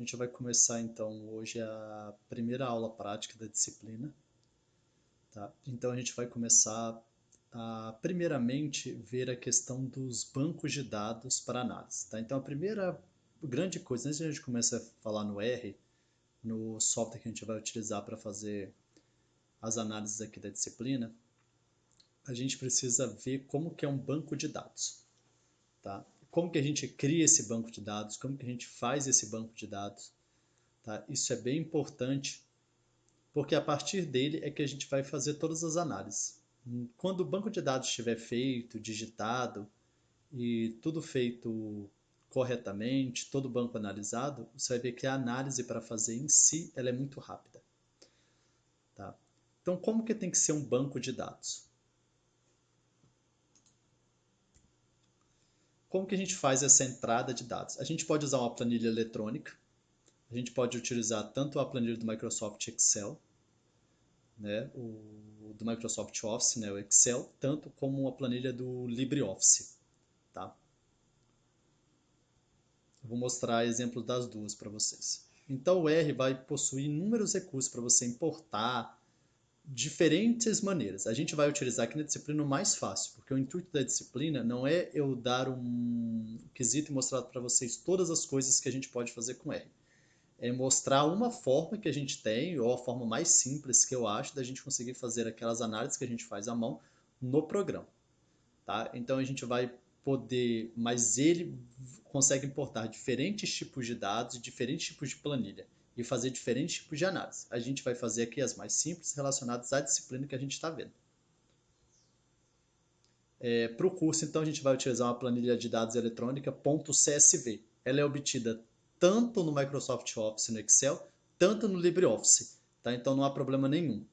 A gente vai começar então hoje a primeira aula prática da disciplina, tá? Então a gente vai começar a primeiramente ver a questão dos bancos de dados para análise, tá? Então a primeira grande coisa, antes de a gente começar a falar no R, no software que a gente vai utilizar para fazer as análises aqui da disciplina, a gente precisa ver como que é um banco de dados, tá? Como que a gente cria esse banco de dados, como que a gente faz esse banco de dados, tá? Isso é bem importante, porque a partir dele é que a gente vai fazer todas as análises. Quando o banco de dados estiver feito, digitado e tudo feito corretamente, todo o banco analisado, você vai ver que a análise para fazer em si ela é muito rápida, tá? Então, como que tem que ser um banco de dados? Como que a gente faz essa entrada de dados? A gente pode usar uma planilha eletrônica, a gente pode utilizar tanto a planilha do Microsoft Excel, né, do Microsoft Office, né, o Excel, tanto como uma planilha do LibreOffice, tá? Eu vou mostrar exemplos das duas para vocês. Então o R vai possuir inúmeros recursos para você importar diferentes maneiras. A gente vai utilizar aqui na disciplina o mais fácil, porque o intuito da disciplina não é eu dar um quesito e mostrar para vocês todas as coisas que a gente pode fazer com R. É mostrar uma forma que a gente tem, ou a forma mais simples que eu acho, da gente conseguir fazer aquelas análises que a gente faz à mão no programa, tá? Então a gente vai poder, mas ele consegue importar diferentes tipos de dados, diferentes tipos de planilha e fazer diferentes tipos de análise. A gente vai fazer aqui as mais simples relacionadas à disciplina que a gente está vendo. Para o curso, então, a gente vai utilizar uma planilha de dados eletrônica .csv. Ela é obtida tanto no Microsoft Office e no Excel, tanto no LibreOffice, tá? Então não há problema nenhum.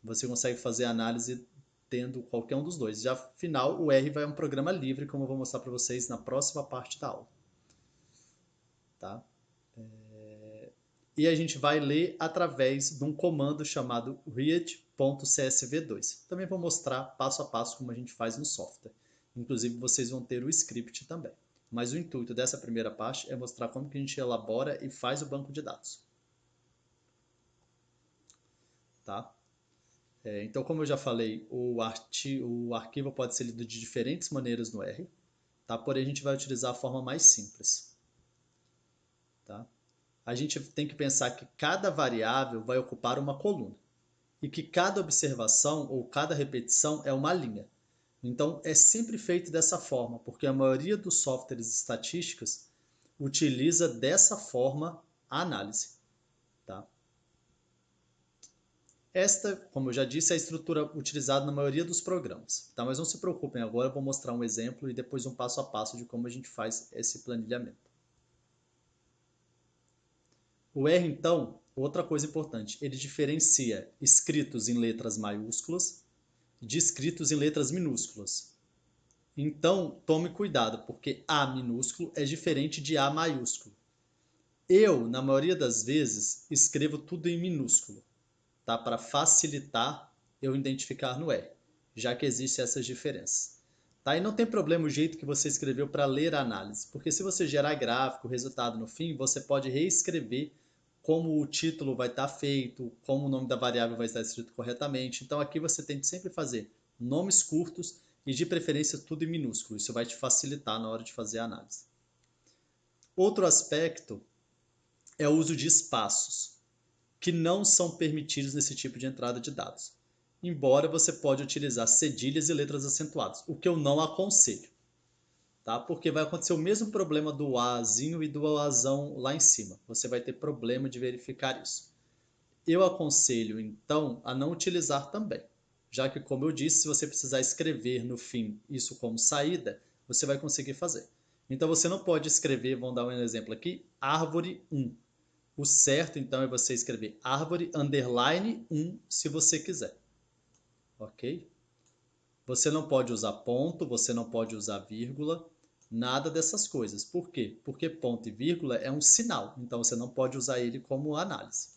Você consegue fazer análise tendo qualquer um dos dois. Já afinal, o R vai um programa livre, como eu vou mostrar para vocês na próxima parte da aula, tá? E a gente vai ler através de um comando chamado read.csv2. Também vou mostrar passo a passo como a gente faz no software. Inclusive, vocês vão ter o script também. Mas o intuito dessa primeira parte é mostrar como que a gente elabora e faz o banco de dados. Tá? Então, como eu já falei, o arquivo pode ser lido de diferentes maneiras no R, tá? Porém, a gente vai utilizar a forma mais simples. Tá? A gente tem que pensar que cada variável vai ocupar uma coluna e que cada observação ou cada repetição é uma linha. Então, é sempre feito dessa forma, porque a maioria dos softwares estatísticos utiliza dessa forma a análise. Tá? Esta, como eu já disse, é a estrutura utilizada na maioria dos programas. Tá? Mas não se preocupem, agora eu vou mostrar um exemplo e depois um passo a passo de como a gente faz esse planilhamento. O R, então, outra coisa importante, ele diferencia escritos em letras maiúsculas de escritos em letras minúsculas. Então, tome cuidado, porque A minúsculo é diferente de A maiúsculo. Eu, na maioria das vezes, escrevo tudo em minúsculo, tá? Para facilitar eu identificar no R, já que existem essas diferenças. Tá? E não tem problema o jeito que você escreveu para ler a análise, porque se você gerar gráfico, resultado no fim, você pode reescrever como o título vai estar feito, como o nome da variável vai estar escrito corretamente. Então aqui você tem que sempre fazer nomes curtos e de preferência tudo em minúsculo. Isso vai te facilitar na hora de fazer a análise. Outro aspecto é o uso de espaços, que não são permitidos nesse tipo de entrada de dados. Embora você pode utilizar cedilhas e letras acentuadas, o que eu não aconselho, tá? Porque vai acontecer o mesmo problema do Azinho e do Azão lá em cima. Você vai ter problema de verificar isso. Eu aconselho, então, a não utilizar também, já que, como eu disse, se você precisar escrever no fim isso como saída, você vai conseguir fazer. Então, você não pode escrever, vamos dar um exemplo aqui, árvore 1. O certo, então, é você escrever árvore underline 1, se você quiser. Ok? Você não pode usar ponto, você não pode usar vírgula, nada dessas coisas. Por quê? Porque ponto e vírgula é um sinal, então você não pode usar ele como análise.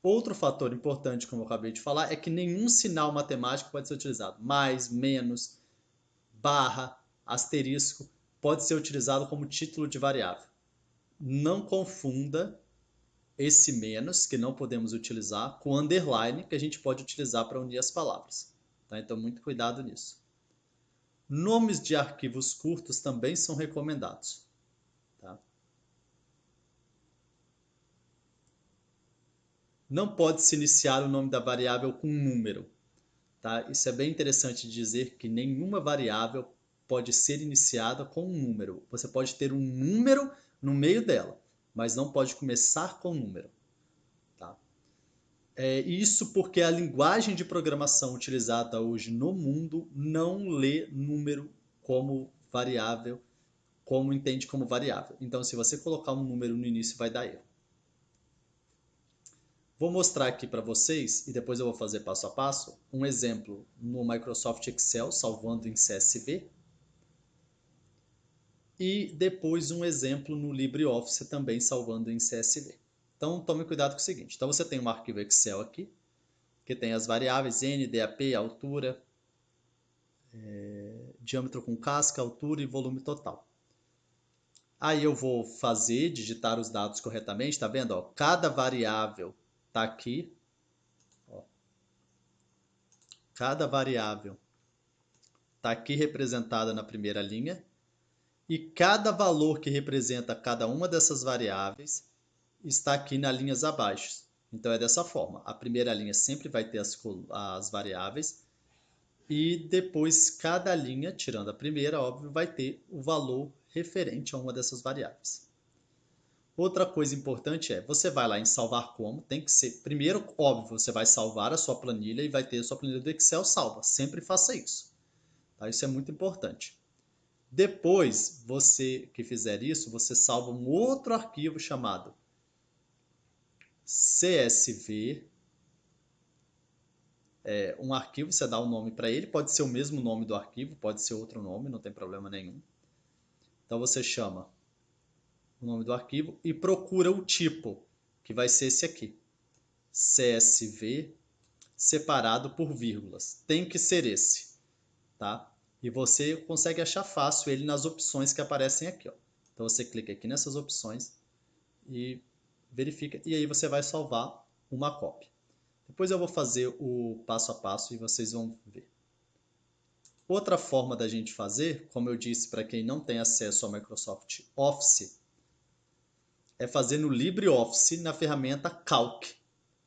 Outro fator importante, como eu acabei de falar, é que nenhum sinal matemático pode ser utilizado. Mais, menos, barra, asterisco, pode ser utilizado como título de variável. Não confunda esse menos, que não podemos utilizar, com underline, que a gente pode utilizar para unir as palavras. Tá? Então, muito cuidado nisso. Nomes de arquivos curtos também são recomendados. Tá? Não pode se iniciar o nome da variável com um número. Tá? Isso é bem interessante dizer que nenhuma variável pode ser iniciada com um número. Você pode ter um número no meio dela, mas não pode começar com um número. Tá? Isso porque a linguagem de programação utilizada hoje no mundo não lê número como variável, como entende como variável. Então, se você colocar um número no início, vai dar erro. Vou mostrar aqui para vocês, e depois eu vou fazer passo a passo, um exemplo no Microsoft Excel, salvando em CSV, e depois um exemplo no LibreOffice, também salvando em CSV. Então, tome cuidado com o seguinte. Então, você tem um arquivo Excel aqui, que tem as variáveis N, DAP, altura, diâmetro com casca, altura e volume total. Aí eu vou digitar os dados corretamente, tá vendo? Ó, cada variável está aqui. Ó. Cada variável está aqui representada na primeira linha. E cada valor que representa cada uma dessas variáveis está aqui nas linhas abaixo. Então é dessa forma. A primeira linha sempre vai ter as variáveis. E depois cada linha, tirando a primeira, óbvio, vai ter o valor referente a uma dessas variáveis. Outra coisa importante você vai lá em salvar como, tem que ser, primeiro, óbvio, você vai salvar a sua planilha e vai ter a sua planilha do Excel salva. Sempre faça isso. Tá? Isso é muito importante. Depois, você que fizer isso, você salva um outro arquivo chamado CSV. Um arquivo, você dá um nome para ele, pode ser o mesmo nome do arquivo, pode ser outro nome, não tem problema nenhum. Então você chama o nome do arquivo e procura o tipo, que vai ser esse aqui. CSV separado por vírgulas. Tem que ser esse, tá? E você consegue achar fácil ele nas opções que aparecem aqui, ó. Então você clica aqui nessas opções e verifica, e aí você vai salvar uma cópia. Depois eu vou fazer o passo a passo e vocês vão ver. Outra forma da gente fazer, como eu disse para quem não tem acesso ao Microsoft Office, é fazer no LibreOffice na ferramenta Calc.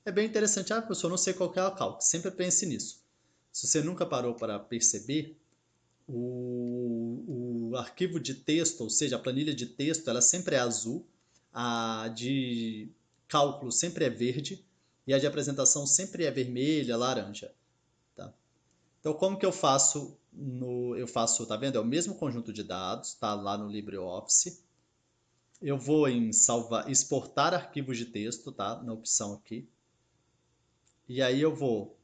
É bem interessante, professor, eu não sei qual que é a Calc, sempre pense nisso. Se você nunca parou para perceber, o arquivo de texto, ou seja, a planilha de texto, ela sempre é azul, a de cálculo sempre é verde e a de apresentação sempre é vermelha, laranja. Tá? Então, como que eu faço? Tá vendo? É o mesmo conjunto de dados, tá lá no LibreOffice. Eu vou em exportar arquivos de texto, tá? Na opção aqui. E aí eu vou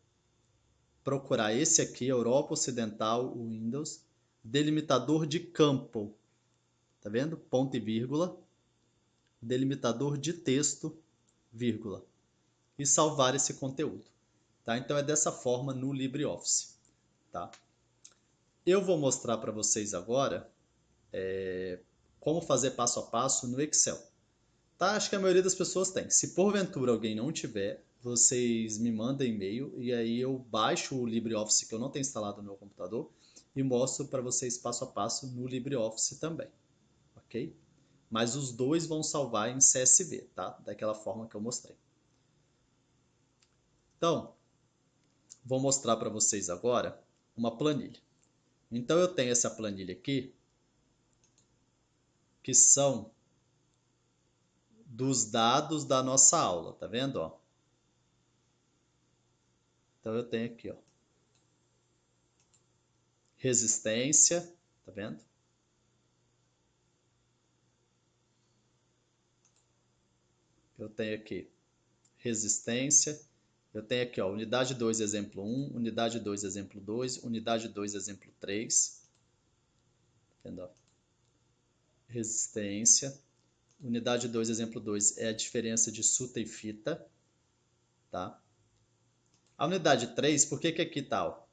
procurar esse aqui, Europa Ocidental, Windows, delimitador de campo, tá vendo? Ponto e vírgula, delimitador de texto, vírgula, e salvar esse conteúdo, tá? Então é dessa forma no LibreOffice, tá? Eu vou mostrar para vocês agora como fazer passo a passo no Excel, tá? Acho que a maioria das pessoas tem. Se porventura alguém não tiver, vocês me mandam e-mail e aí eu baixo o LibreOffice que eu não tenho instalado no meu computador e mostro para vocês passo a passo no LibreOffice também, ok? Mas os dois vão salvar em CSV, tá? Daquela forma que eu mostrei. Então, vou mostrar para vocês agora uma planilha. Então eu tenho essa planilha aqui, que são dos dados da nossa aula, tá vendo? Ó? Então eu tenho aqui, ó, resistência, tá vendo? Eu tenho aqui resistência, eu tenho aqui, ó, unidade 2, exemplo 1, unidade 2, exemplo 2, unidade 2, exemplo 3, tá vendo? Ó? Resistência, unidade 2, exemplo 2 é a diferença de suta e fita, tá? A unidade 3, por que que aqui tá, ó?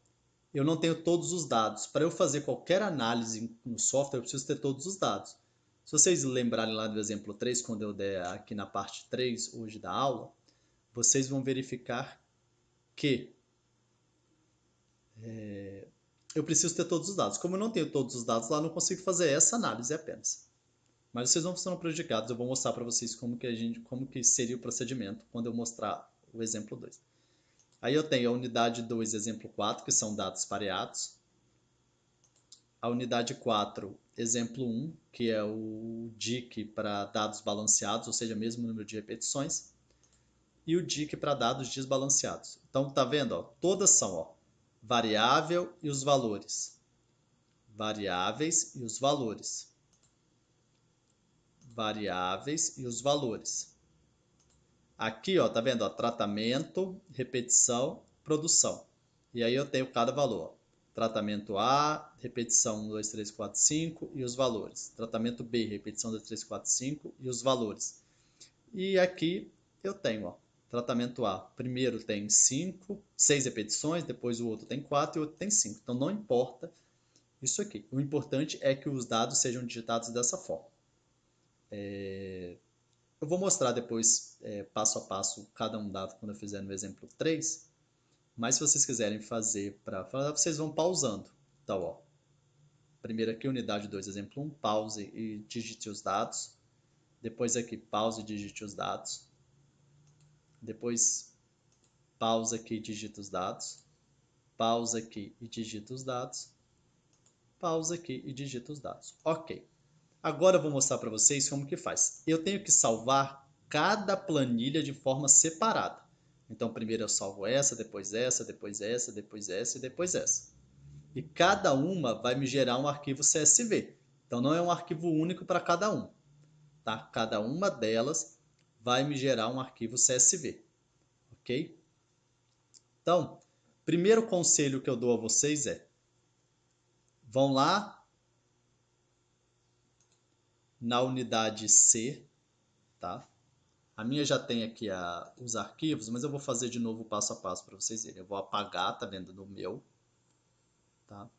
eu não tenho todos os dados. Para eu fazer qualquer análise no software, eu preciso ter todos os dados. Se vocês lembrarem lá do exemplo 3, quando eu der aqui na parte 3 hoje da aula, vocês vão verificar que eu preciso ter todos os dados. Como eu não tenho todos os dados lá, eu não consigo fazer essa análise apenas. Mas vocês não serão prejudicados, eu vou mostrar para vocês como que seria o procedimento quando eu mostrar o exemplo 2. Aí eu tenho a unidade 2, exemplo 4, que são dados pareados. A unidade 4, exemplo 1, que é o DIC para dados balanceados, ou seja, mesmo número de repetições. E o DIC para dados desbalanceados. Então, tá vendo? Ó, todas são variável e os valores. Variáveis e os valores. Variáveis e os valores. Aqui, ó, tá vendo? Ó, tratamento, repetição, produção. E aí eu tenho cada valor. Ó. Tratamento A, repetição 1, 2, 3, 4, 5 e os valores. Tratamento B, repetição 2, 3, 4, 5 e os valores. E aqui eu tenho, ó, tratamento A. Primeiro tem 6 repetições, depois o outro tem 4 e o outro tem 5. Então não importa isso aqui. O importante é que os dados sejam digitados dessa forma. Eu vou mostrar depois, passo a passo, cada um dado quando eu fizer no exemplo 3. Mas se vocês quiserem fazer para falar, vocês vão pausando. Então, ó, primeiro aqui, unidade 2, exemplo 1, pause e digite os dados. Depois aqui, pause e digite os dados. Depois, pausa aqui e digita os dados. Pausa aqui e digita os dados. Pausa aqui e digita os dados. Ok. Agora eu vou mostrar para vocês como que faz. Eu tenho que salvar cada planilha de forma separada. Então, primeiro eu salvo essa, depois essa, depois essa, depois essa e depois essa. E cada uma vai me gerar um arquivo CSV. Então, não é um arquivo único para cada um. Tá? Cada uma delas vai me gerar um arquivo CSV. Ok? Então, primeiro conselho que eu dou a vocês é: vão lá na unidade C, tá? A minha já tem aqui os arquivos, mas eu vou fazer de novo passo a passo para vocês verem. Eu vou apagar, tá vendo, no meu, tá?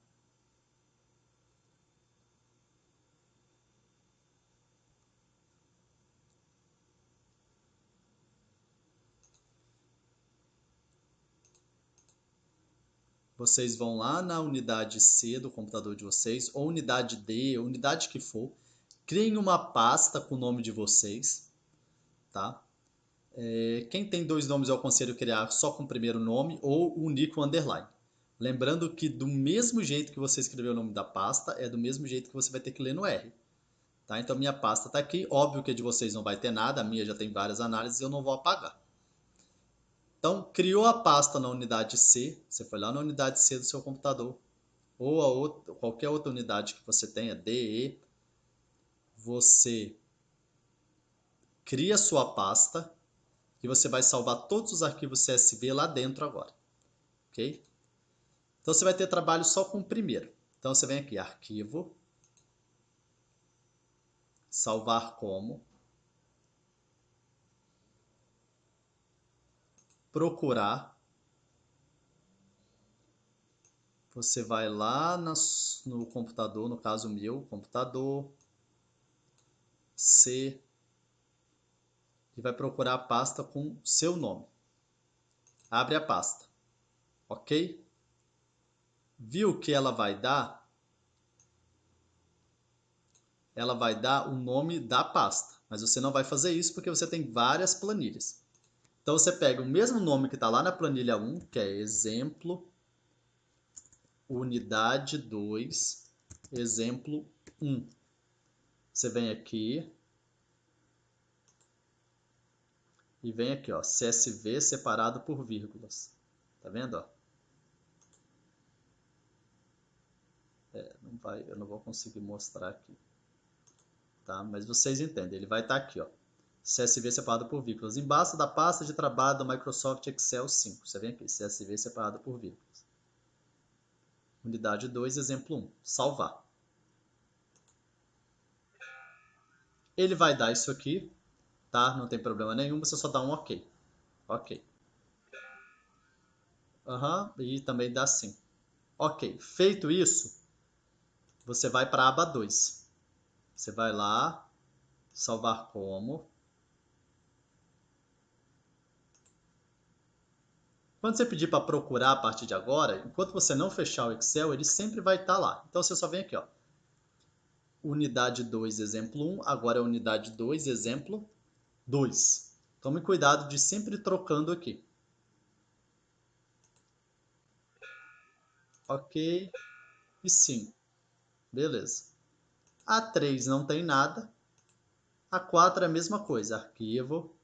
Vocês vão lá na unidade C do computador de vocês, ou unidade D, ou unidade que for, criem uma pasta com o nome de vocês, tá? Quem tem 2 nomes eu aconselho criar só com o primeiro nome ou unir com underline. Lembrando que do mesmo jeito que você escreveu o nome da pasta, é do mesmo jeito que você vai ter que ler no R. Tá? Então minha pasta está aqui, óbvio que a de vocês não vai ter nada, a minha já tem várias análises e eu não vou apagar. Então, criou a pasta na unidade C, você foi lá na unidade C do seu computador, ou qualquer outra unidade que você tenha, D, E, você cria a sua pasta e você vai salvar todos os arquivos CSV lá dentro agora, ok? Então você vai ter trabalho só com o primeiro. Então você vem aqui, arquivo, salvar como, procurar. Você vai lá no computador, no caso meu, computador, C, e vai procurar a pasta com seu nome. Abre a pasta, ok? Viu que ela vai dar? Ela vai dar o nome da pasta, mas você não vai fazer isso porque você tem várias planilhas. Então você pega o mesmo nome que está lá na planilha 1, que é exemplo, unidade 2, exemplo 1. Você vem aqui e vem aqui, ó, CSV separado por vírgulas. Tá vendo, ó? Eu não vou conseguir mostrar aqui. Tá? Mas vocês entendem, ele vai estar aqui, ó. CSV separado por vírgulas. Embaixo da pasta de trabalho do Microsoft Excel 5. Você vem aqui, CSV separado por vírgulas. Unidade 2, exemplo 1. Salvar. Ele vai dar isso aqui, tá? Não tem problema nenhum, você só dá um OK. OK. E também dá sim. Ok, feito isso, você vai para a aba 2. Você vai lá, salvar como. Quando você pedir para procurar a partir de agora, enquanto você não fechar o Excel, ele sempre vai estar lá. Então você só vem aqui, ó. Unidade 2, exemplo 1, agora é unidade 2, exemplo 2. Tome cuidado de sempre trocando aqui. Ok, e sim, beleza. A 3 não tem nada. A 4 é a mesma coisa, arquivo,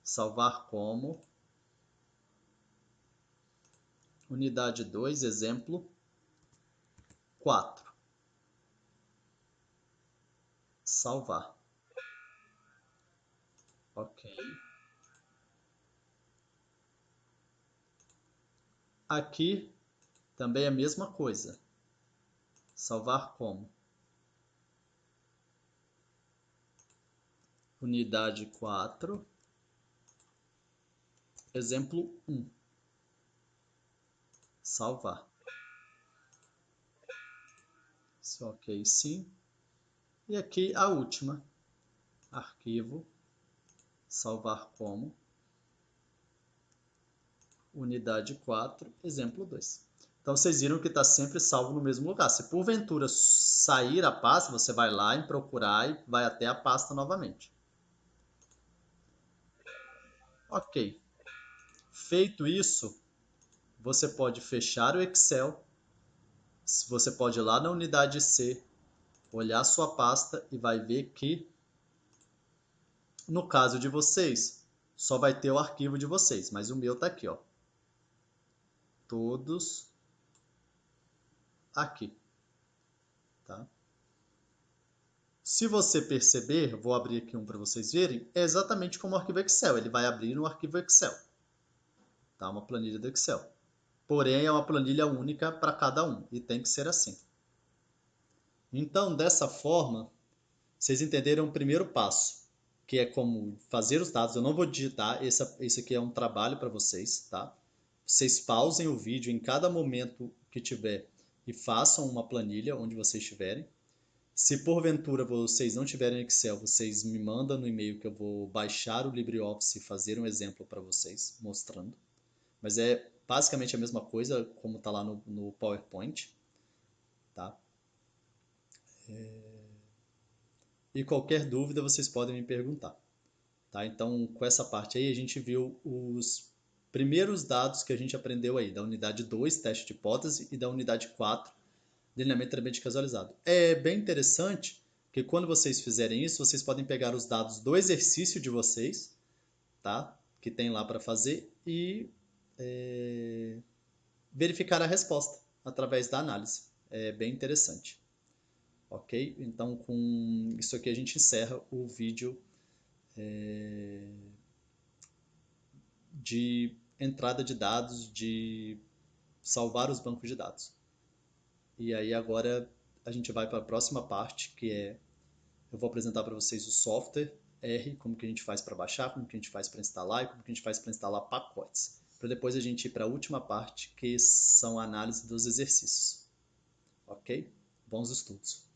salvar como. Unidade 2, exemplo 4. Salvar. Ok. Aqui também é a mesma coisa. Salvar como. Unidade 4, exemplo 1. Salvar. Ok, sim. E aqui a última. Arquivo, salvar como. Unidade 4, exemplo 2. Então vocês viram que está sempre salvo no mesmo lugar. Se porventura sair a pasta, você vai lá em procurar e vai até a pasta novamente. Ok. Feito isso, você pode fechar o Excel. Você pode ir lá na unidade C, olhar sua pasta e vai ver que, no caso de vocês, só vai ter o arquivo de vocês. Mas o meu está aqui, ó. Todos aqui. Tá? Se você perceber, vou abrir aqui um para vocês verem, é exatamente como o arquivo Excel. Ele vai abrir no arquivo Excel. Tá? Uma planilha do Excel. Porém, é uma planilha única para cada um e tem que ser assim. Então, dessa forma, vocês entenderam o primeiro passo, que é como fazer os dados. Eu não vou digitar, esse aqui é um trabalho para vocês, tá? Vocês pausem o vídeo em cada momento que tiver e façam uma planilha onde vocês estiverem. Se porventura vocês não tiverem Excel, vocês me mandam no e-mail que eu vou baixar o LibreOffice e fazer um exemplo para vocês, mostrando. Mas é basicamente a mesma coisa como está lá no PowerPoint, tá? E qualquer dúvida vocês podem me perguntar, tá? Então, com essa parte aí, a gente viu os primeiros dados que a gente aprendeu aí, da unidade 2, teste de hipótese, e da unidade 4, delineamento tremendamente casualizado. É bem interessante que quando vocês fizerem isso, vocês podem pegar os dados do exercício de vocês, tá? Que tem lá para fazer e verificar a resposta através da análise. É bem interessante. Ok? Então, com isso aqui a gente encerra o vídeo de entrada de dados, de salvar os bancos de dados. E aí agora a gente vai para a próxima parte, que é eu vou apresentar para vocês o software R, como que a gente faz para baixar, como que a gente faz para instalar e como que a gente faz para instalar pacotes. Para depois a gente ir para a última parte, que são a análise dos exercícios. Ok? Bons estudos!